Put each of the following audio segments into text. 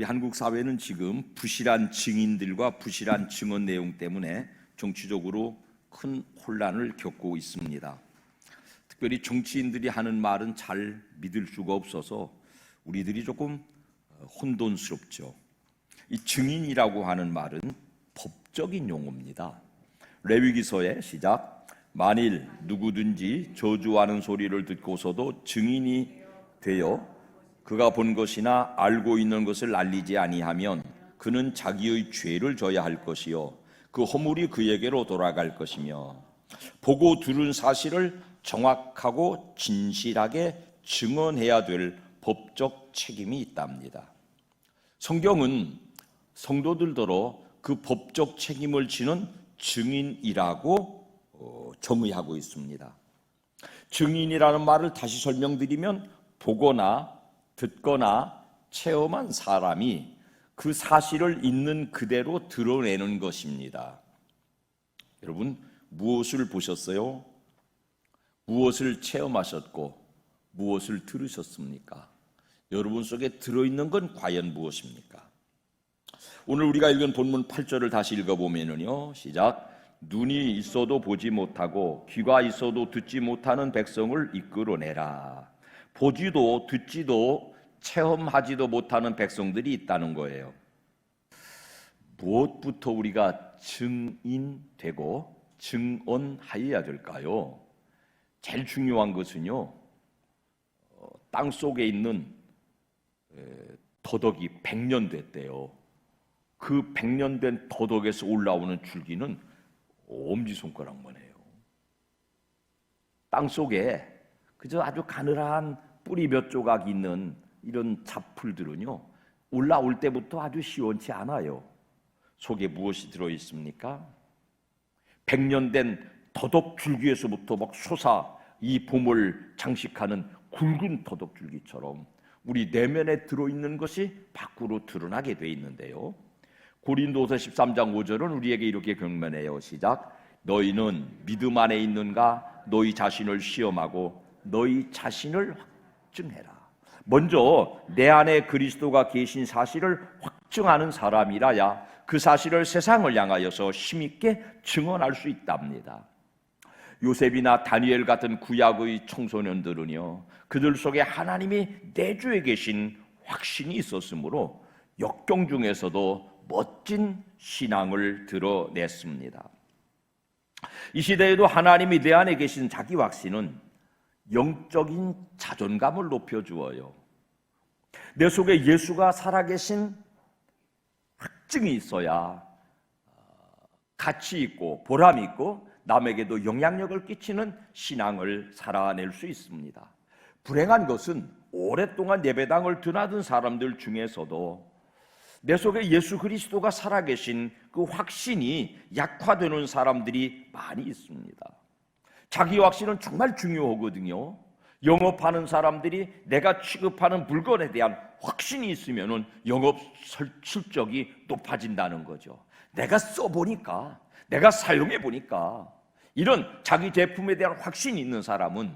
우리 한국 사회는 지금 부실한 증인들과 부실한 증언 내용 때문에 정치적으로 큰 혼란을 겪고 있습니다. 특별히 정치인들이 하는 말은 잘 믿을 수가 없어서 우리들이 조금 혼돈스럽죠. 이 증인이라고 하는 말은 법적인 용어입니다. 레위기서의 시작, 만일 누구든지 저주하는 소리를 듣고서도 증인이 되어 그가 본 것이나 알고 있는 것을 알리지 아니하면 그는 자기의 죄를 져야 할 것이요 그 허물이 그에게로 돌아갈 것이며 보고 들은 사실을 정확하고 진실하게 증언해야 될 법적 책임이 있답니다. 성경은 성도들더러 그 법적 책임을 지는 증인이라고 정의하고 있습니다. 증인이라는 말을 다시 설명드리면 보거나 듣거나 체험한 사람이 그 사실을 있는 그대로 드러내는 것입니다. 여러분, 무엇을 보셨어요? 무엇을 체험하셨고 무엇을 들으셨습니까? 여러분 속에 들어있는 건 과연 무엇입니까? 오늘 우리가 읽은 본문 8절을 다시 읽어보면요, 시작, 눈이 있어도 보지 못하고 귀가 있어도 듣지 못하는 백성을 이끌어내라. 보지도 듣지도 체험하지도 못하는 백성들이 있다는 거예요. 무엇부터 우리가 증인되고 증언하여야 될까요? 제일 중요한 것은요, 땅속에 있는 더덕이 100년 됐대요. 그 100년 된 더덕에서 올라오는 줄기는 엄지손가락만 해요. 땅속에 그저 아주 가늘한 뿌리 몇 조각 있는 이런 잡풀들은요, 올라올 때부터 아주 시원치 않아요. 속에 무엇이 들어있습니까? 100년 된 더덕 줄기에서부터 막 솟아 이 봄을 장식하는 굵은 더덕 줄기처럼 우리 내면에 들어있는 것이 밖으로 드러나게 돼 있는데요, 고린도서 13장 5절은 우리에게 이렇게 경면해요. 시작, 너희는 믿음 안에 있는가? 너희 자신을 시험하고 너희 자신을 확증해라. 먼저 내 안에 그리스도가 계신 사실을 확증하는 사람이라야 그 사실을 세상을 향하여서 힘있게 증언할 수 있답니다. 요셉이나 다니엘 같은 구약의 청소년들은요, 그들 속에 하나님이 내주에 계신 확신이 있었으므로 역경 중에서도 멋진 신앙을 드러냈습니다. 이 시대에도 하나님이 내 안에 계신 자기 확신은 영적인 자존감을 높여주어요. 내 속에 예수가 살아계신 확증이 있어야 가치 있고 보람 있고 남에게도 영향력을 끼치는 신앙을 살아낼 수 있습니다. 불행한 것은 오랫동안 예배당을 드나든 사람들 중에서도 내 속에 예수 그리스도가 살아계신 그 확신이 약화되는 사람들이 많이 있습니다. 자기 확신은 정말 중요하거든요. 영업하는 사람들이 내가 취급하는 물건에 대한 확신이 있으면 영업 실적이 높아진다는 거죠. 내가 써보니까, 내가 사용해보니까, 이런 자기 제품에 대한 확신이 있는 사람은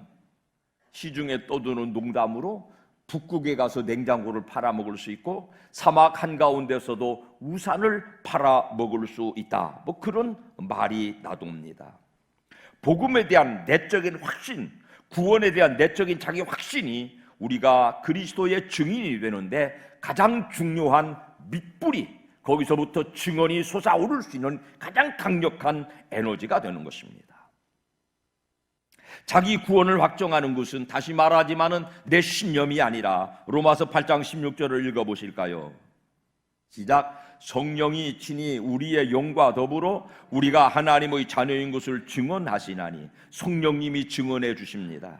시중에 떠도는 농담으로 북극에 가서 냉장고를 팔아먹을 수 있고 사막 한가운데서도 우산을 팔아먹을 수 있다, 뭐 그런 말이 나놉니다. 복음에 대한 내적인 확신, 구원에 대한 내적인 자기 확신이 우리가 그리스도의 증인이 되는데 가장 중요한 밑뿌리, 거기서부터 증언이 솟아오를 수 있는 가장 강력한 에너지가 되는 것입니다. 자기 구원을 확정하는 것은, 다시 말하지만은 내 신념이 아니라 로마서 8장 16절을 읽어보실까요? 시작, 성령이 친히 우리의 영과 더불어 우리가 하나님의 자녀인 것을 증언하시나니. 성령님이 증언해 주십니다.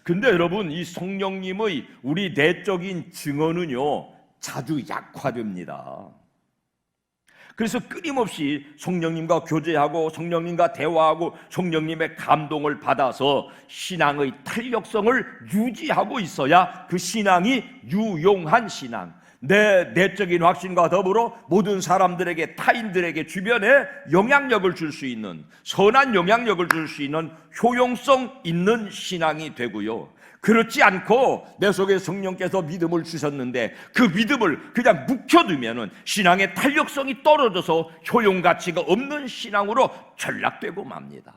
근데 여러분, 이 성령님의 우리 내적인 증언은요 자주 약화됩니다. 그래서 끊임없이 성령님과 교제하고 성령님과 대화하고 성령님의 감동을 받아서 신앙의 탄력성을 유지하고 있어야 그 신앙이 유용한 신앙, 내 내적인 확신과 더불어 모든 사람들에게, 타인들에게, 주변에 영향력을 줄 수 있는, 선한 영향력을 줄 수 있는 효용성 있는 신앙이 되고요. 그렇지 않고 내 속에 성령께서 믿음을 주셨는데 그 믿음을 그냥 묵혀두면은 신앙의 탄력성이 떨어져서 효용 가치가 없는 신앙으로 전락되고 맙니다.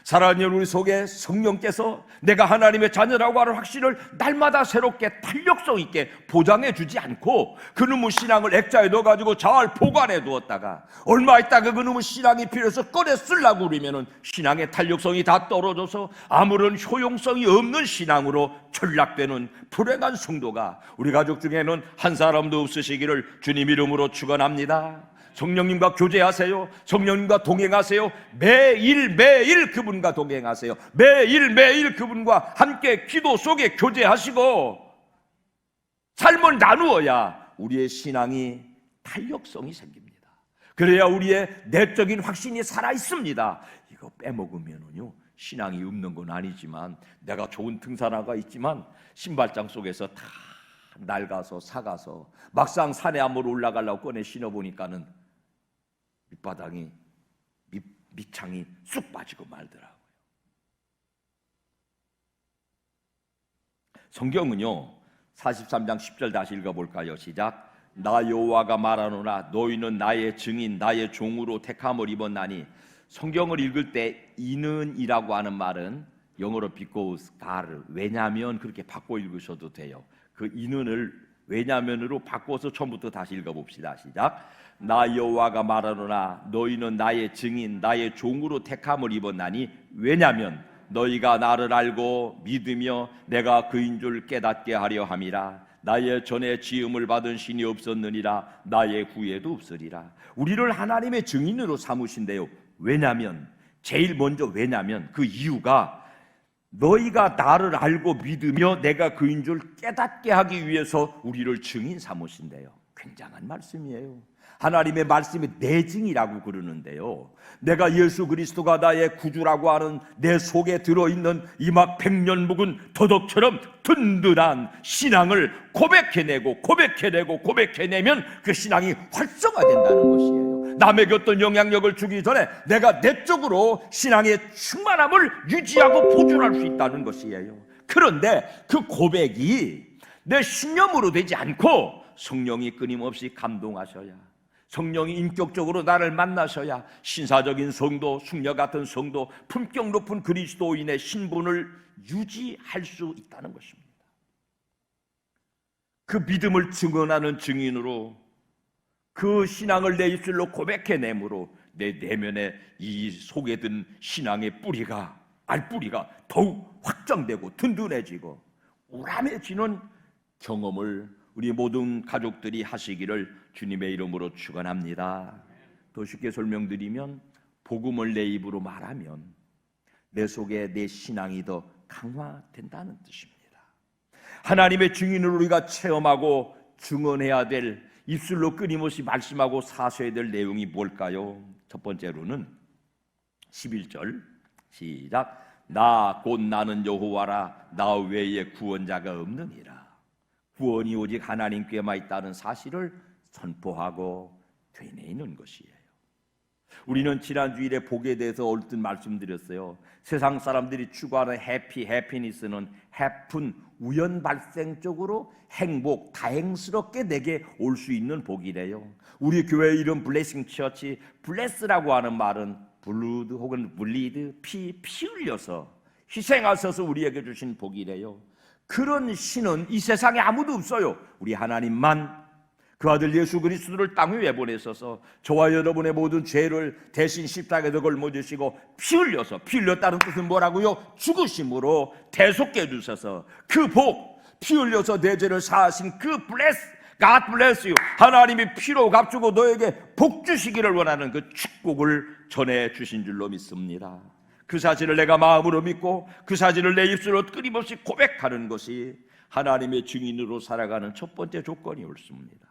사랑하는 우리 속에 성령께서 내가 하나님의 자녀라고 하는 확신을 날마다 새롭게 탄력성 있게 보장해 주지 않고 그놈의 신앙을 액자에 넣어가지고 잘 보관해 두었다가 얼마 있다가 그놈의 신앙이 필요해서 꺼내 쓰려고 그러면은 신앙의 탄력성이 다 떨어져서 아무런 효용성이 없는 신앙으로 전락되는 불행한 성도가 우리 가족 중에는 한 사람도 없으시기를 주님 이름으로 축원합니다. 성령님과 교제하세요. 성령님과 동행하세요. 매일매일 그분과 동행하세요. 매일매일 그분과 함께 기도 속에 교제하시고 삶을 나누어야 우리의 신앙이 탄력성이 생깁니다. 그래야 우리의 내적인 확신이 살아있습니다. 이거 빼먹으면요 신앙이 없는 건 아니지만 내가 좋은 등산화가 있지만 신발장 속에서 다 낡아서 삭아서 막상 산에 한번 올라가려고 꺼내 신어보니까는 밑바닥이 밑창이 쑥 빠지고 말더라고요. 성경은요 43장 10절 다시 읽어볼까요? 시작. 나 여호와가 말하노라 너희는 나의 증인 나의 종으로 택함을 입었나니. 성경을 읽을 때 이는이라고 하는 말은 영어로 because God, 왜냐하면 그렇게 바꿔 읽으셔도 돼요. 그 이는을 왜냐면으로 바꿔서 처음부터 다시 읽어봅시다. 시작. 나 여호와가 말하노라 너희는 나의 증인 나의 종으로 택함을 입었나니 왜냐면 너희가 나를 알고 믿으며 내가 그인 줄 깨닫게 하려 함이라. 나의 전에 지음을 받은 신이 없었느니라 나의 후에도 없으리라. 우리를 하나님의 증인으로 삼으신대요. 왜냐면 제일 먼저 왜냐면 그 이유가 너희가 나를 알고 믿으며 내가 그인 줄 깨닫게 하기 위해서 우리를 증인 삼으신대요. 굉장한 말씀이에요. 하나님의 말씀이 내증이라고 그러는데요, 내가 예수 그리스도가 나의 구주라고 하는 내 속에 들어있는 이 막 백년 묵은 더덕처럼 든든한 신앙을 고백해내면 그 신앙이 활성화된다는 것이에요. 남에게 어떤 영향력을 주기 전에 내가 내적으로 신앙의 충만함을 유지하고 보존할 수 있다는 것이에요. 그런데 그 고백이 내 신념으로 되지 않고 성령이 끊임없이 감동하셔야, 성령이 인격적으로 나를 만나셔야 신사적인 성도, 숙녀 같은 성도, 품격 높은 그리스도인의 신분을 유지할 수 있다는 것입니다. 그 믿음을 증언하는 증인으로 그 신앙을 내 입술로 고백해내므로 내 내면에 이 속에 든 신앙의 뿌리가, 알뿌리가 더욱 확장되고 든든해지고 우람해지는 경험을 우리 모든 가족들이 하시기를 주님의 이름으로 축원합니다. 더 쉽게 설명드리면 복음을 내 입으로 말하면 내 속에 내 신앙이 더 강화된다는 뜻입니다. 하나님의 증인을 우리가 체험하고 증언해야 될, 입술로 끊임없이 말씀하고 사셔야 될 내용이 뭘까요? 첫 번째로는 11절 시작. 나 곧 나는 여호와라 나 외에 구원자가 없느니라. 구원이 오직 하나님께만 있다는 사실을 선포하고 되뇌이는 것이에요. 우리는 지난 주일에 복에 대해서 얼핏 말씀드렸어요. 세상 사람들이 추구하는 해피니스는 해픈, 우연 발생적으로 행복, 다행스럽게 내게 올 수 있는 복이래요. 우리 교회 이름 블레싱 처치, 블레스라고 하는 말은 블루드 혹은 블리드, 피 흘려서 희생하셔서 우리에게 주신 복이래요. 그런 신은 이 세상에 아무도 없어요. 우리 하나님만 그 아들 예수 그리스도를 땅 위에 보내셔서 저와 여러분의 모든 죄를 대신 십자가에 걸머지시고 피 흘렸다는 뜻은 뭐라고요? 죽으심으로 대속해 주셔서 그 복, 피 흘려서 내 죄를 사하신 그 bless, God bless you, 하나님이 피로 값주고 너에게 복 주시기를 원하는 그 축복을 전해 주신 줄로 믿습니다. 그 사실을 내가 마음으로 믿고 그 사실을 내 입술로 끊임없이 고백하는 것이 하나님의 증인으로 살아가는 첫 번째 조건이 옳습니다.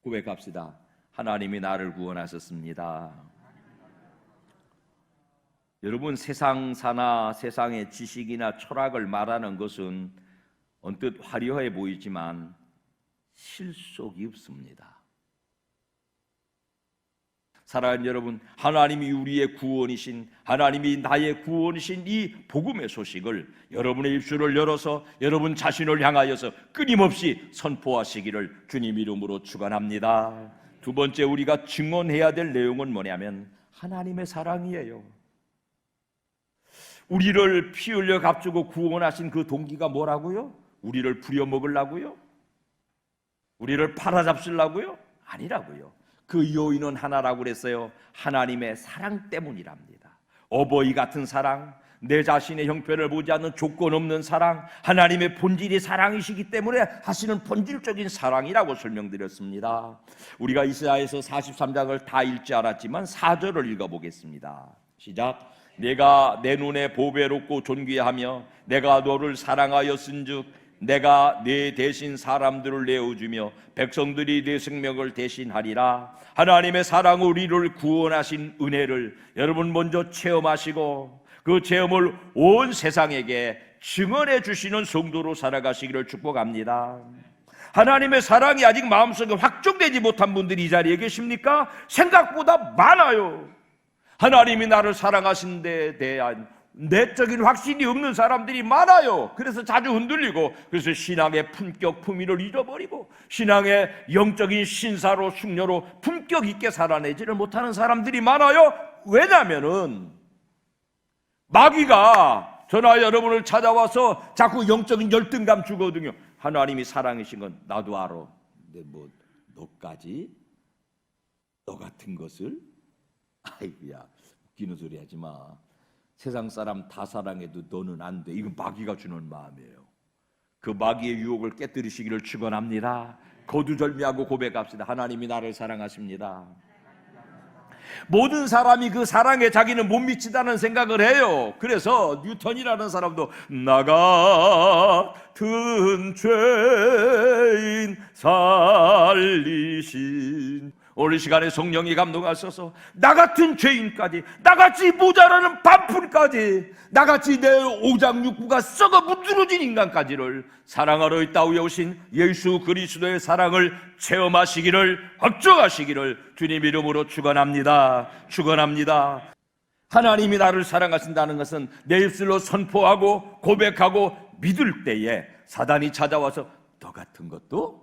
고백합시다. 하나님이 나를 구원하셨습니다. 여러분, 세상사나 세상의 지식이나 철학을 말하는 것은 언뜻 화려해 보이지만 실속이 없습니다. 사랑하는 여러분, 하나님이 우리의 구원이신, 하나님이 나의 구원이신 이 복음의 소식을 여러분의 입술을 열어서 여러분 자신을 향하여서 끊임없이 선포하시기를 주님 이름으로 축원합니다. 두 번째, 우리가 증언해야 될 내용은 뭐냐면 하나님의 사랑이에요. 우리를 피 흘려 값주고 구원하신 그 동기가 뭐라고요? 우리를 부려먹으려고요? 우리를 팔아잡으려고요? 아니라고요. 그 요인은 하나라고 그랬어요. 하나님의 사랑 때문이랍니다. 어버이 같은 사랑, 내 자신의 형편을 보지 않는 조건 없는 사랑, 하나님의 본질이 사랑이시기 때문에 하시는 본질적인 사랑이라고 설명드렸습니다. 우리가 이사야에서 43장을 다 읽지 않았지만 4절을 읽어보겠습니다. 시작. 내가 내 눈에 보배롭고 존귀하며 내가 너를 사랑하였은즉 내가 네 대신 사람들을 내어주며 백성들이 네 생명을 대신하리라. 하나님의 사랑으로 우리를 구원하신 은혜를 여러분 먼저 체험하시고 그 체험을 온 세상에게 증언해 주시는 성도로 살아가시기를 축복합니다. 하나님의 사랑이 아직 마음속에 확정되지 못한 분들이 이 자리에 계십니까? 생각보다 많아요. 하나님이 나를 사랑하신 데 대한 내적인 확신이 없는 사람들이 많아요. 그래서 자주 흔들리고, 그래서 신앙의 품격, 품위를 잃어버리고 신앙의 영적인 신사로 숙녀로 품격 있게 살아내지를 못하는 사람들이 많아요. 왜냐하면은 마귀가 저나 여러분을 찾아와서 자꾸 영적인 열등감 주거든요. 하나님이 사랑이신 건 나도 알아. 근데 뭐 너까지? 너 같은 것을? 아이고야, 웃기는 소리 하지 마. 세상 사람 다 사랑해도 너는 안 돼. 이건 마귀가 주는 마음이에요. 그 마귀의 유혹을 깨뜨리시기를 축원합니다. 거두절미하고 고백합시다. 하나님이 나를 사랑하십니다. 모든 사람이 그 사랑에 자기는 못 미치다는 생각을 해요. 그래서 뉴턴이라는 사람도 나 같은 죄인 살리신, 오늘 시간에 성령이 감동하셔서 나 같은 죄인까지, 나같이 모자라는 반푼까지, 나같이 내 오장육부가 썩어 문드러진 인간까지를 사랑하러 이 땅에 오신 예수 그리스도의 사랑을 체험하시기를, 확정하시기를 주님 이름으로 축원합니다. 축원합니다. 하나님이 나를 사랑하신다는 것은 내 입술로 선포하고 고백하고 믿을 때에 사단이 찾아와서 너 같은 것도?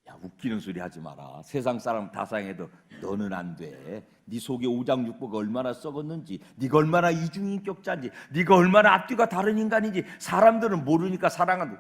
야, 웃기는 소리 하지 마라. 세상 사람 다 사랑해도 너는 안 돼. 네 속에 오장육부가 얼마나 썩었는지, 네가 얼마나 이중인격자인지, 네가 얼마나 앞뒤가 다른 인간인지 사람들은 모르니까 사랑한다.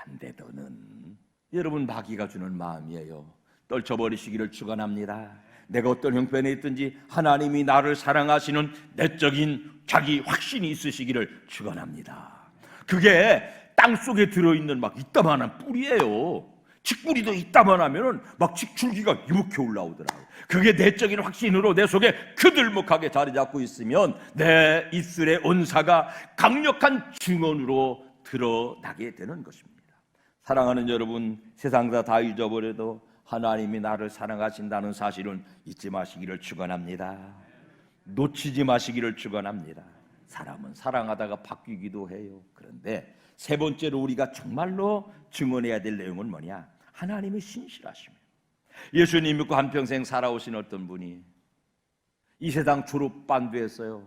안 돼, 너는. 여러분, 마귀가 주는 마음이에요. 떨쳐버리시기를 축원합니다. 내가 어떤 형편에 있든지 하나님이 나를 사랑하시는 내적인 자기 확신이 있으시기를 축원합니다. 그게 땅속에 들어있는 막 이따만한 뿌리예요. 칡뿌리도 이따만 하면은 막 칡줄기가 이렇게 올라오더라고요. 그게 내적인 확신으로 내 속에 그들목하게 자리 잡고 있으면 내 입술의 언사가 강력한 증언으로 드러나게 되는 것입니다. 사랑하는 여러분, 세상 다 잊어버려도 하나님이 나를 사랑하신다는 사실은 잊지 마시기를 축원합니다. 놓치지 마시기를 축원합니다. 사람은 사랑하다가 바뀌기도 해요. 그런데 세 번째로 우리가 정말로 증언해야 될 내용은 뭐냐? 하나님의 신실하심이에요. 예수님 믿고 한평생 살아오신 어떤 분이 이 세상 졸업반도했어요.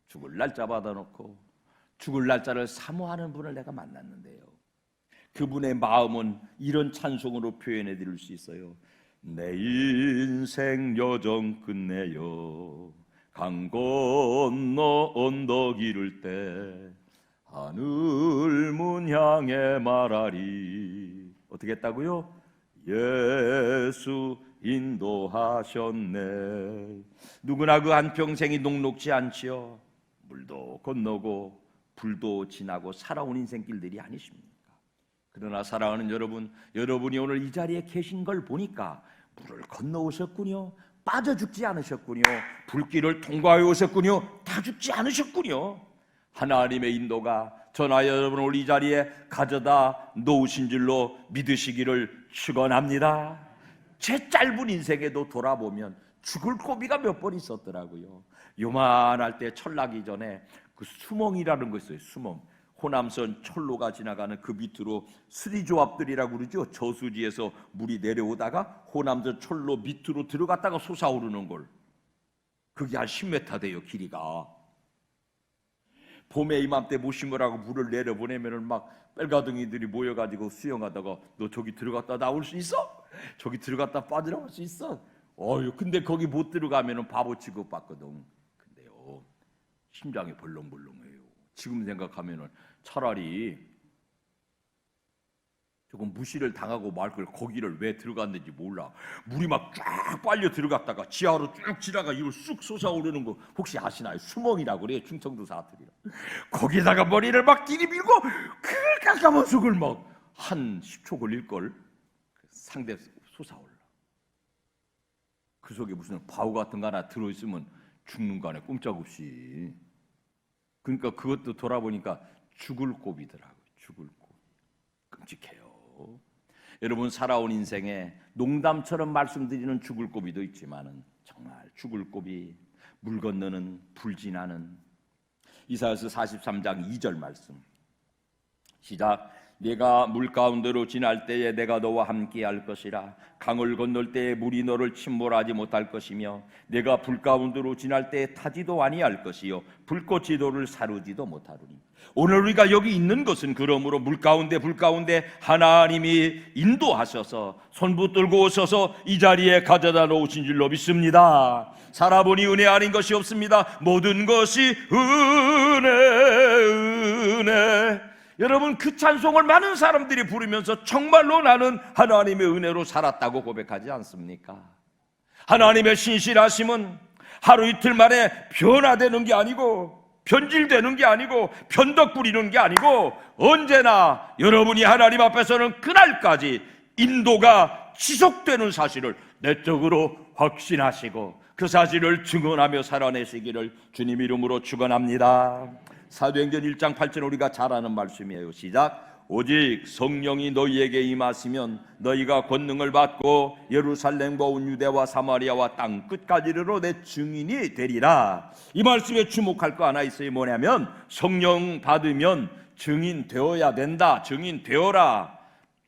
죽을 날짜 받아놓고 죽을 날짜를 사모하는 분을 내가 만났는데요, 그분의 마음은 이런 찬송으로 표현해 드릴 수 있어요. 내 인생 여정 끝내요 강 건너 언덕 이를 때 하늘 문 향해 말하리. 어떻게 했다고요? 예수 인도하셨네. 누구나 그 한평생이 녹록지 않지요. 물도 건너고 불도 지나고 살아온 인생길들이 아니십니까? 그러나 사랑하는 여러분, 여러분이 오늘 이 자리에 계신 걸 보니까 물을 건너오셨군요. 빠져 죽지 않으셨군요. 불길을 통과해 오셨군요. 다 죽지 않으셨군요. 하나님의 인도가 저나 여러분을 이 자리에 가져다 놓으신 줄로 믿으시기를 축원합니다. 제 짧은 인생에도 돌아보면 죽을 고비가 몇 번 있었더라고요. 요만할 때 철나기 전에 그 수멍이라는 거 있어요. 수멍. 호남선 철로가 지나가는 그 밑으로 수리조합들이라고 그러죠. 저수지에서 물이 내려오다가 호남선 철로 밑으로 들어갔다가 솟아오르는 걸. 그게 한 10m 돼요, 길이가. 봄에 이맘때 못 심으라고 물을 내려보내면은 막 빨가둥이들이 모여가지고 수영하다가 너 저기 들어갔다 나올 수 있어? 저기 들어갔다 빠져나올 수 있어? 근데 거기 못 들어가면은 바보 취급받거든. 근데요, 심장이 벌렁벌렁해요. 지금 생각하면은 차라리 조금 무시를 당하고 말 걸 거기를 왜 들어갔는지 몰라. 물이 막 쫙 빨려 들어갔다가 지하로 쭉 지나가 이걸 쑥 솟아오르는 거 혹시 아시나요? 수멍이라고 그래요. 충청도 사투리로. 거기다가 머리를 막 들이밀고 그 깜깜한 속을 막 한 10초 걸릴걸. 상대 솟아올라. 그 속에 무슨 바우 같은 거 하나 들어있으면 죽는 거 아니야, 꼼짝없이. 그러니까 그것도 돌아보니까 죽을 고비더라고요. 죽을 고비. 끔찍해요. 여러분, 살아온 인생에 농담처럼 말씀드리는 죽을 고비도 있지만은 정말 죽을 고비, 물 건너는 불지나는. 이사야서 43장 2절 말씀 시작. 네가 물 가운데로 지날 때에 내가 너와 함께 할 것이라. 강을 건널 때에 물이 너를 침몰하지 못할 것이며 내가 불 가운데로 지날 때에 타지도 아니할 것이요 불꽃이 너를 사르지도 못하리니. 오늘 우리가 여기 있는 것은 그러므로 물 가운데 불 가운데 하나님이 인도하셔서 손붙들고 오셔서 이 자리에 가져다 놓으신 줄로 믿습니다. 살아보니 은혜 아닌 것이 없습니다. 모든 것이 은혜. 여러분, 그 찬송을 많은 사람들이 부르면서 정말로 나는 하나님의 은혜로 살았다고 고백하지 않습니까? 하나님의 신실하심은 하루 이틀 만에 변화되는 게 아니고 변질되는 게 아니고 변덕 부리는 게 아니고 언제나 여러분이 하나님 앞에서는 그날까지 인도가 지속되는 사실을 내적으로 확신하시고 그 사실을 증언하며 살아내시기를 주님 이름으로 축원합니다. 사도행전 1장 8절 우리가 잘 아는 말씀이에요. 시작. 오직 성령이 너희에게 임하시면 너희가 권능을 받고 예루살렘과 온 유대와 사마리아와 땅 끝까지 이르러 내 증인이 되리라. 이 말씀에 주목할 거 하나 있어요. 뭐냐면 성령 받으면 증인 되어야 된다. 증인 되어라.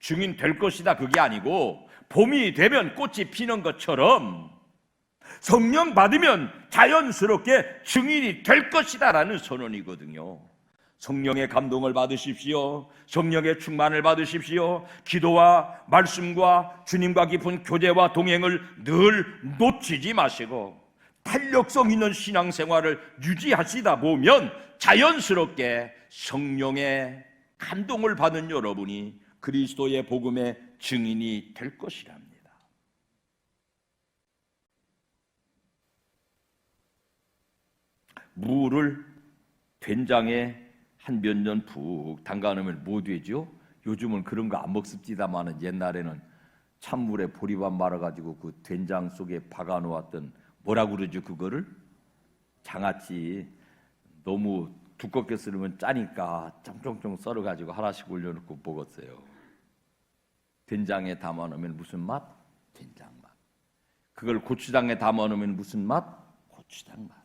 증인 될 것이다. 그게 아니고 봄이 되면 꽃이 피는 것처럼 성령 받으면 자연스럽게 증인이 될 것이다 라는 선언이거든요. 성령의 감동을 받으십시오. 성령의 충만을 받으십시오. 기도와 말씀과 주님과 깊은 교제와 동행을 늘 놓치지 마시고 탄력성 있는 신앙생활을 유지하시다 보면 자연스럽게 성령의 감동을 받은 여러분이 그리스도의 복음의 증인이 될 것이랍니다. 무를 된장에 한 몇 년 푹 담가 놓으면 뭐 되죠? 요즘은 그런 거 안 먹습니다만은 옛날에는 찬물에 보리밥 말아가지고 그 된장 속에 박아 놓았던 뭐라고 그러죠? 그거를 장아찌. 너무 두껍게 썰으면 짜니까 쫑쫑쫑 썰어가지고 하나씩 올려놓고 먹었어요. 된장에 담아 놓으면 무슨 맛? 된장 맛. 그걸 고추장에 담아 놓으면 무슨 맛? 고추장 맛.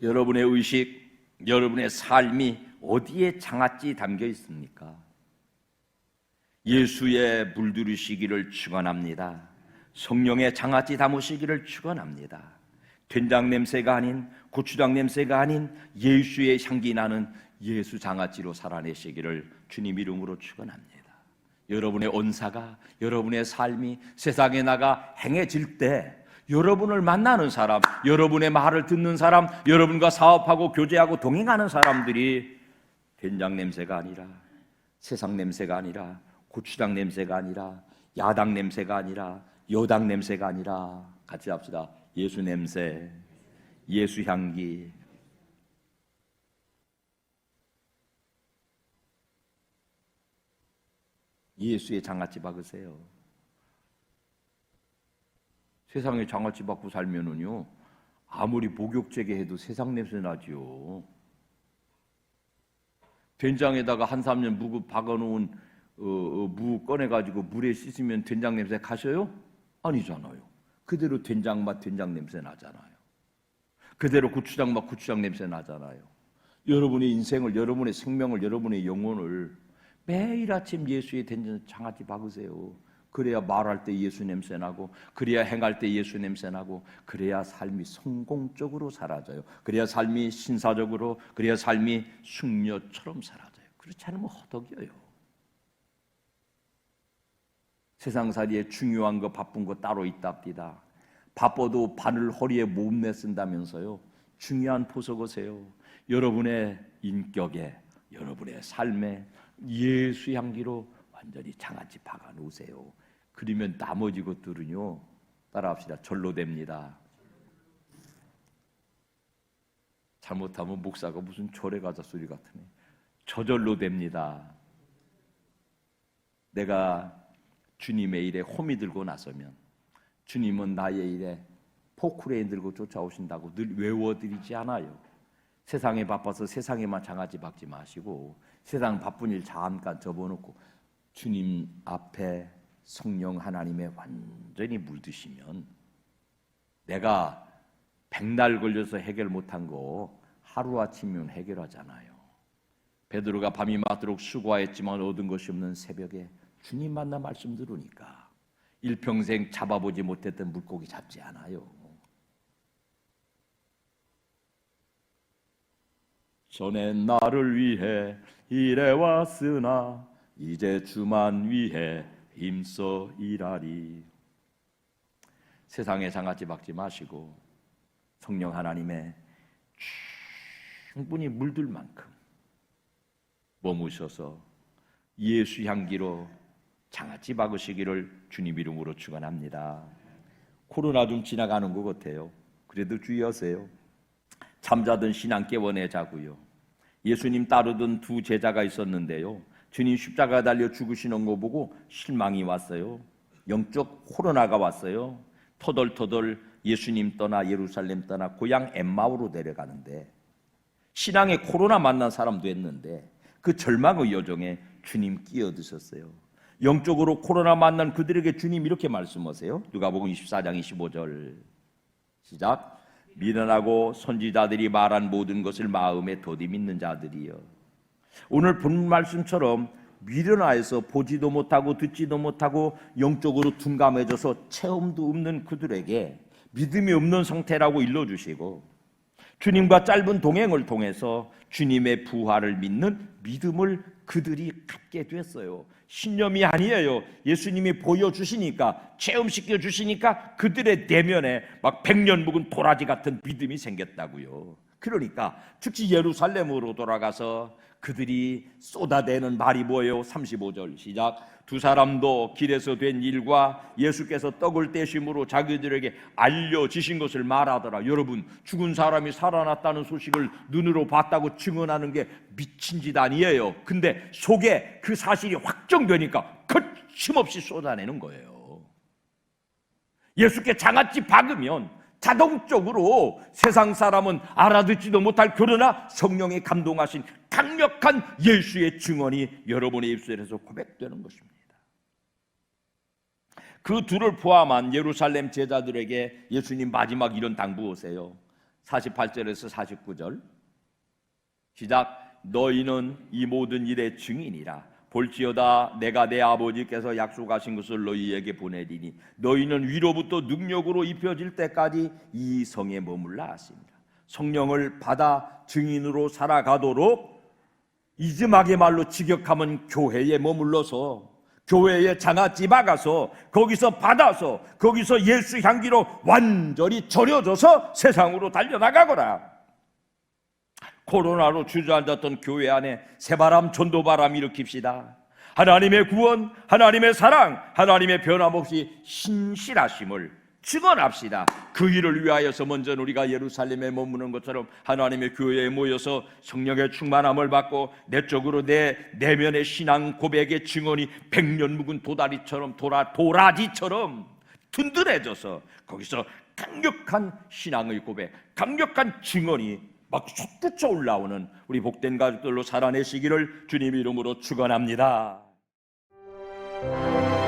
여러분의 의식, 여러분의 삶이 어디에 장아찌 담겨 있습니까? 예수의 물들으시기를 축원합니다. 성령의 장아찌 담으시기를 축원합니다. 된장 냄새가 아닌, 고추장 냄새가 아닌 예수의 향기 나는 예수 장아찌로 살아내시기를 주님 이름으로 축원합니다. 여러분의 언사가, 여러분의 삶이 세상에 나가 행해질 때 여러분을 만나는 사람, 여러분의 말을 듣는 사람, 여러분과 사업하고 교제하고 동행하는 사람들이 된장 냄새가 아니라, 세상 냄새가 아니라, 고추장 냄새가 아니라, 야당 냄새가 아니라, 여당 냄새가 아니라, 같이 합시다. 예수 냄새, 예수 향기. 예수의 장아찌 박으세요. 세상에 장아찌 받고 살면은요, 아무리 목욕제게 해도 세상 냄새 나지요. 된장에다가 2-3년 묵어 박아놓은 무 꺼내가지고 물에 씻으면 된장 냄새 가셔요? 아니잖아요. 그대로 된장 맛 된장 냄새 나잖아요. 그대로 고추장 맛 고추장 냄새 나잖아요. 여러분의 인생을, 여러분의 생명을, 여러분의 영혼을 매일 아침 예수의 된장 장아찌 박으세요. 그래야 말할 때 예수 냄새 나고, 그래야 행할 때 예수 냄새 나고, 그래야 삶이 성공적으로 사라져요. 그래야 삶이 신사적으로, 그래야 삶이 숙녀처럼 사라져요. 그렇지 않으면 허덕여요. 세상살이에 중요한 거 바쁜 거 따로 있답니다. 바빠도 바늘 허리에 몸내 쓴다면서요. 중요한 포석하세요. 여러분의 인격에, 여러분의 삶에 예수 향기로 완전히 장아찌 박아 놓으세요. 그러면 나머지 것들은요, 따라합시다. 절로 됩니다. 잘못하면 목사가 무슨 절에 가자 소리 같으네. 저절로 됩니다. 내가 주님의 일에 호미 들고 나서면 주님은 나의 일에 포크레인 들고 쫓아오신다고 늘 외워드리지 않아요. 세상에 바빠서 세상에만 장아찌 박지 마시고 세상 바쁜 일 잠깐 접어놓고 주님 앞에 성령 하나님의 완전히 물드시면 내가 백날 걸려서 해결 못한 거 하루아침이면 해결하잖아요. 베드로가 밤이 맞도록 수고하였지만 얻은 것이 없는 새벽에 주님 만나 말씀 들으니까 일평생 잡아보지 못했던 물고기 잡지 않아요. 전에 나를 위해 일해왔으나 이제 주만 위해 힘써 일하리. 세상에 장아찌 박지 마시고 성령 하나님의 충분히 물들 만큼 머무셔서 예수 향기로 장아찌 박으시기를 주님 이름으로 축원합니다. 코로나 좀 지나가는 것 같아요. 그래도 주의하세요. 잠자던 신앙 깨워내 자고요. 예수님 따르던 두 제자가 있었는데요. 주님 십자가 달려 죽으시는 거 보고 실망이 왔어요. 영적 코로나가 왔어요. 터덜터덜 예수님 떠나 예루살렘 떠나 고향 엠마오로 내려가는데 신앙에 코로나 만난 사람도 했는데 그 절망의 여정에 주님 끼어드셨어요. 영적으로 코로나 만난 그들에게 주님 이렇게 말씀하세요. 누가복음 24장 25절 시작. 미련하고 선지자들이 말한 모든 것을 마음에 더디 믿는 자들이여. 오늘 본 말씀처럼 미련하여서 보지도 못하고 듣지도 못하고 영적으로 둔감해져서 체험도 없는 그들에게 믿음이 없는 상태라고 일러주시고 주님과 짧은 동행을 통해서 주님의 부활을 믿는 믿음을 그들이 갖게 됐어요. 신념이 아니에요. 예수님이 보여주시니까 체험시켜 주시니까 그들의 내면에 막 100년 묵은 도라지 같은 믿음이 생겼다고요. 그러니까 즉시 예루살렘으로 돌아가서 그들이 쏟아대는 말이 뭐예요? 35절 시작. 두 사람도 길에서 된 일과 예수께서 떡을 떼심으로 자기들에게 알려지신 것을 말하더라. 여러분, 죽은 사람이 살아났다는 소식을 눈으로 봤다고 증언하는 게 미친 짓 아니에요. 근데 속에 그 사실이 확정되니까 거침없이 쏟아내는 거예요. 예수께 장아찌 박으면 자동적으로 세상 사람은 알아듣지도 못할 그러나 성령에 감동하신 강력한 예수의 증언이 여러분의 입술에서 고백되는 것입니다. 그 둘을 포함한 예루살렘 제자들에게 예수님 마지막 이런 당부하세요. 48절에서 49절 시작. 너희는 이 모든 일의 증인이라. 볼지어다 내가 내 아버지께서 약속하신 것을 너희에게 보내리니 너희는 위로부터 능력으로 입혀질 때까지 이 성에 머물라 하십니다. 성령을 받아 증인으로 살아가도록 이즈마게 말로 직역하면 교회에 머물러서 교회에 장아찌 박아서 거기서 받아서 거기서 예수 향기로 완전히 절여져서 세상으로 달려나가거라. 코로나로 주저앉았던 교회 안에 새바람 전도바람 일으킵시다. 하나님의 구원, 하나님의 사랑, 하나님의 변함없이 신실하심을 증언합시다. 그 일을 위하여서 먼저 우리가 예루살렘에 머무는 것처럼 하나님의 교회에 모여서 성령의 충만함을 받고 내적으로 내 내면의 신앙 고백의 증언이 100년 묵은 도다리처럼 도라지처럼 든든해져서 거기서 강력한 신앙의 고백, 강력한 증언이 막 솟구쳐 올라오는 우리 복된 가족들로 살아내시기를 주님 이름으로 축원합니다. 주십시오.